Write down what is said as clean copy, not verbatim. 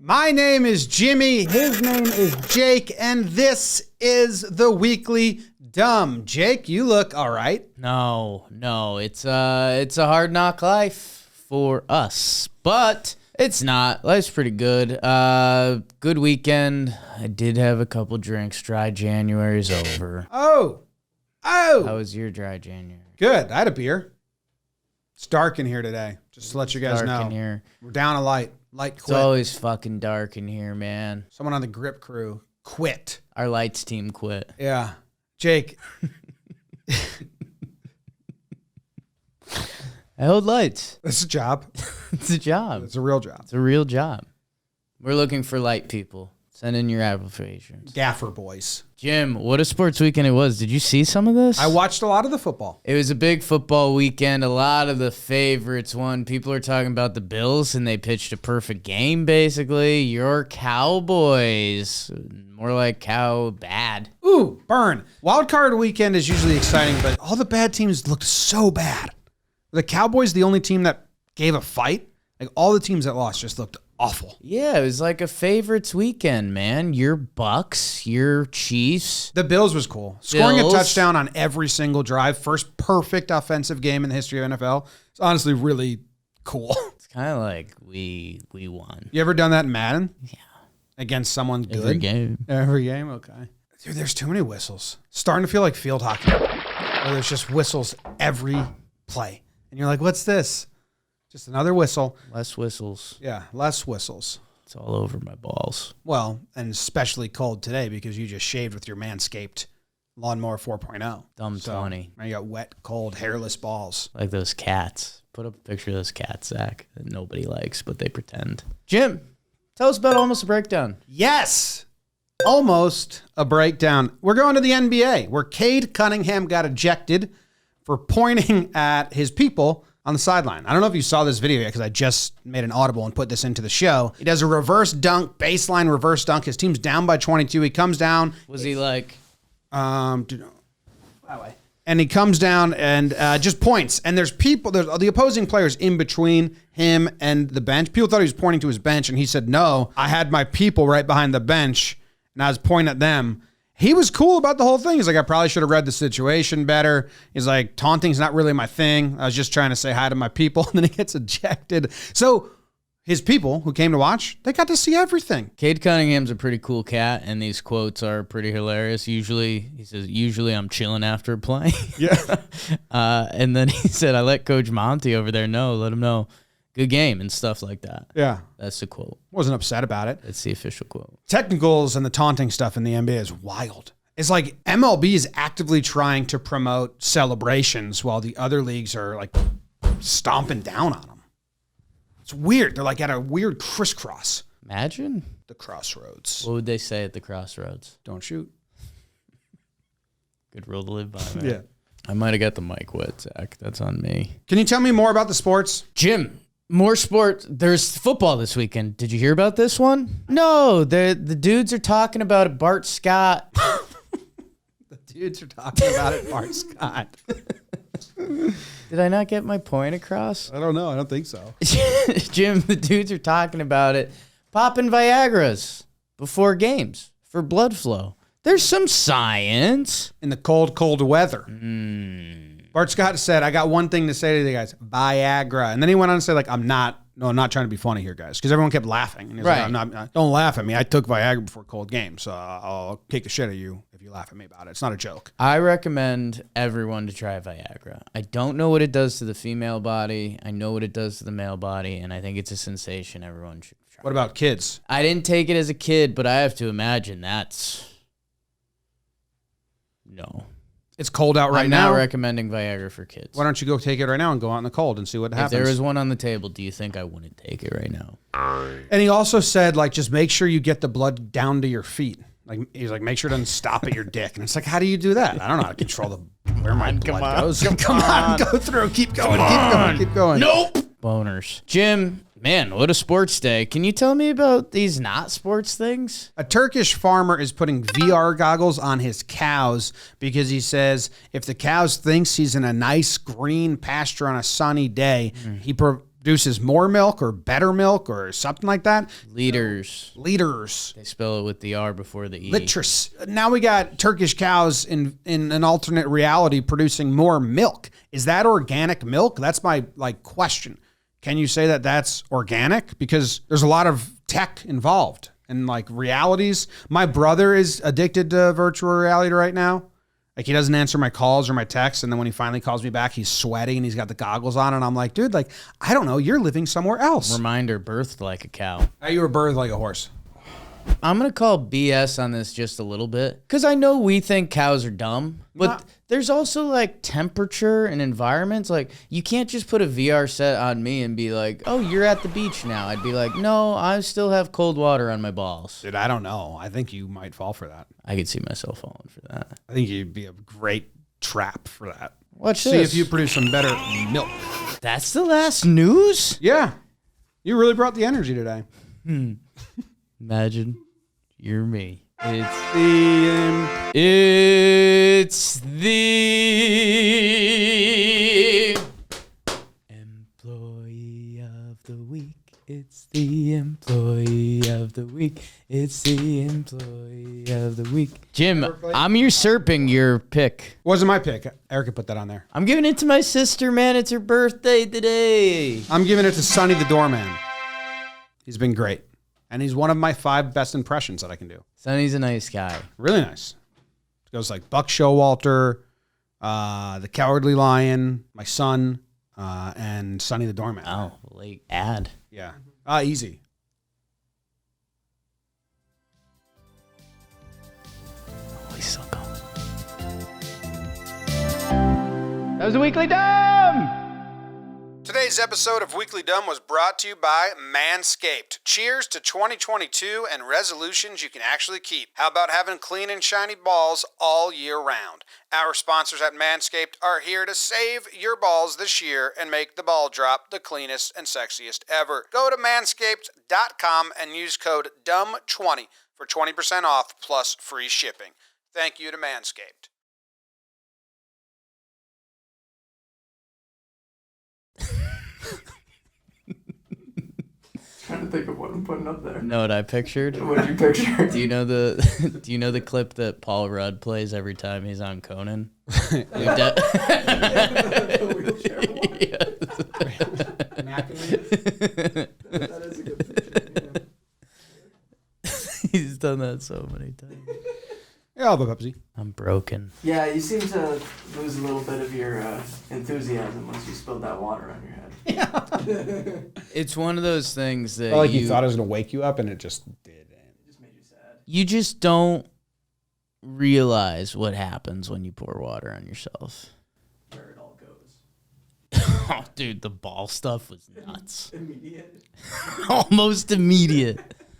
My name is Jimmy. His name is Jake. And this is the Weekly Dumb. Jake, you look all right. No. It's a hard knock life for us. But it's not. Life's pretty good. Good weekend. I did have a couple drinks. Dry January's over. Oh. How was your dry January? Good. I had a beer. It's dark in here today. Just to let you guys know. Dark in here. We're down a light. Light quit. It's always fucking dark in here, man. Someone on the grip crew quit. Our lights team quit. Yeah. Jake. I hold lights. It's a job. It's a job. It's a real job. It's a real job. We're looking for light people. Send in your applications. Gaffer boys. Jim, what a sports weekend it was. Did you see some of this? I watched a lot of the football. It was a big football weekend. A lot of the favorites won. People are talking about the Bills, and they pitched a perfect game, basically. Your Cowboys. More like cow bad. Ooh, burn. Wild card weekend is usually exciting, but all the bad teams looked so bad. The Cowboys, the only team that gave a fight. Like all the teams that lost just looked awful. Yeah, it was like a favorites weekend, man. Your Bucks, your Chiefs. The Bills was cool. Scoring a touchdown on every single drive. First perfect offensive game in the history of NFL. It's honestly really cool. It's kind of like we won. You ever done that in Madden? Yeah. Against someone good? Every game. Every game? Okay. Dude, there's too many whistles. Starting to feel like field hockey. Where there's just whistles every play. And you're like, what's this? Just another whistle. Less whistles. Yeah, less whistles. It's all over my balls. Well, and especially cold today because you just shaved with your Manscaped Lawnmower 4.0. Dumb so, 20. Now you got wet, cold, hairless balls. Like those cats. Put up a picture of those cats, Zach, that nobody likes, but they pretend. Jim, tell us about Almost a Breakdown. Yes! Almost a breakdown. We're going to the NBA, where Cade Cunningham got ejected for pointing at his people on the sideline. I don't know if you saw this video yet because I just made an audible and put this into the show. He does a reverse dunk, baseline reverse dunk. His team's down by 22. He comes down. Was he like... that way. And he comes down and just points. And there's the opposing players in between him and the bench. People thought he was pointing to his bench, and he said, no, I had my people right behind the bench, and I was pointing at them. He was cool about the whole thing. He's like, I probably should have read the situation better. He's like, taunting's not really my thing. I was just trying to say hi to my people. And then he gets ejected. So his people who came to watch, they got to see everything. Cade Cunningham's a pretty cool cat, and these quotes are pretty hilarious. He says, usually I'm chilling after playing. Yeah. And then he said, I let Coach Monty over there let him know. Good game and stuff like that. Yeah. That's the quote. Wasn't upset about it. That's the official quote. Technicals and the taunting stuff in the NBA is wild. It's like MLB is actively trying to promote celebrations while the other leagues are like stomping down on them. It's weird. They're like at a weird crisscross. Imagine. The crossroads. What would they say at the crossroads? Don't shoot. Good rule to live by, man. Yeah. I might have got the mic wet, Zach. That's on me. Can you tell me more about the sports? Jim. More sport. There's football this weekend. Did you hear about this one? No, the dudes are talking about it. Bart Scott. The dudes are talking about it. Bart Scott. Did I not get my point across? I don't know. I don't think so. Jim, the dudes are talking about it. Popping Viagras before games for blood flow. There's some science. In the cold, cold weather. Bart Scott said, I got one thing to say to you guys, Viagra. And then he went on to say, like, I'm not trying to be funny here, guys. Because everyone kept laughing. And he's right. like, don't laugh at me. I took Viagra before cold games. So I'll kick the shit out of you if you laugh at me about it. It's not a joke. I recommend everyone to try Viagra. I don't know what it does to the female body. I know what it does to the male body. And I think it's a sensation everyone should try. What about kids? I didn't take it as a kid, but I have to imagine that's... No. It's cold out right now. I'm not recommending Viagra for kids. Why don't you go take it right now and go out in the cold and see what happens? If there was one on the table, do you think I wouldn't take it right now? And he also said, like, just make sure you get the blood down to your feet. Like, he's like, make sure it doesn't stop at your dick. And it's like, how do you do that? I don't know how to control where my blood goes. Come on, go through. Keep going. Keep going. Nope. Boners. Jim, man, what a sports day. Can you tell me about these not sports things? A Turkish farmer is putting VR goggles on his cows because he says if the cows thinks he's in a nice green pasture on a sunny day, produces more milk or better milk or something like that. Liters. Liters. They spell it with the R before the E. Liters. Now we got Turkish cows in an alternate reality producing more milk. Is that organic milk? That's my question. Can you say that that's organic? Because there's a lot of tech involved and realities. My brother is addicted to virtual reality right now. He doesn't answer my calls or my texts, and then when he finally calls me back, he's sweating and he's got the goggles on, and I'm like, dude, I don't know, you're living somewhere else. Reminder, birthed like a cow. You were birthed like a horse. I'm going to call BS on this just a little bit, because I know we think cows are dumb, but there's also temperature and environments. You can't just put a VR set on me and be like, oh, you're at the beach now. I'd be like, no, I still have cold water on my balls. Dude, I don't know. I think you might fall for that. I could see myself falling for that. I think you'd be a great trap for that. Watch See this. if you produce some better milk. That's the last news? Yeah. You really brought the energy today. Imagine you're me. It's the employee of the week. It's the employee of the week. It's the employee of the week. Jim, I'm usurping your pick. Wasn't my pick. Erica put that on there. I'm giving it to my sister, man. It's her birthday today. I'm giving it to Sonny the Doorman. He's been great. And he's one of my 5 best impressions that I can do. Sonny's a nice guy. Really nice. It goes Buck Showalter, the Cowardly Lion, my son, and Sonny the Doorman. Oh, late ad. Yeah. Easy. Oh, he's so cool. That was a Weekly Dumb! Today's episode of Weekly Dumb was brought to you by Manscaped. Cheers to 2022 and resolutions you can actually keep. How about having clean and shiny balls all year round? Our sponsors at Manscaped are here to save your balls this year and make the ball drop the cleanest and sexiest ever. Go to manscaped.com and use code DUMB20 for 20% off plus free shipping. Thank you to Manscaped. Trying to think of what I'm putting up there. Know what I pictured? What did you picture? Do you know the clip that Paul Rudd plays every time he's on Conan? The wheelchair one. That is a good picture. Yeah. He's done that so many times. Yeah, I'll have a Pepsi. I'm broken. Yeah, you seem to lose a little bit of your enthusiasm once you spilled that water on your head. Yeah. It's one of those things that you thought it was going to wake you up and it just didn't. It just made you sad. you just don't realize what happens when you pour water on yourself. Where it all goes. Oh, dude, the ball stuff was nuts. Immediate. Almost immediate.